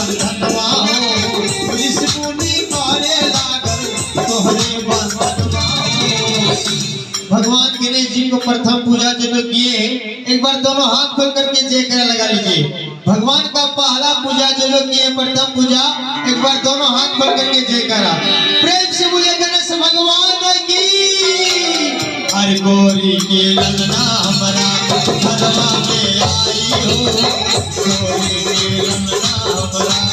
बंधनवा हो ऋषि मुनि करे लागल तोहरे बंधनवा। भगवान गणेश जी को प्रथम पूजा जब किए, एक बार दोनों हाथ खोल करके जयकारा लगा लीजिए। भगवान का पहला पूजा जब किए, प्रथम पूजा, एक बार दोनों हाथ खोल करके जयकारा प्रेम से बोले गणेश भगवान की। हर गोरी के ललना हमारा घरवा में आई हो, गोरी के ललना हमारा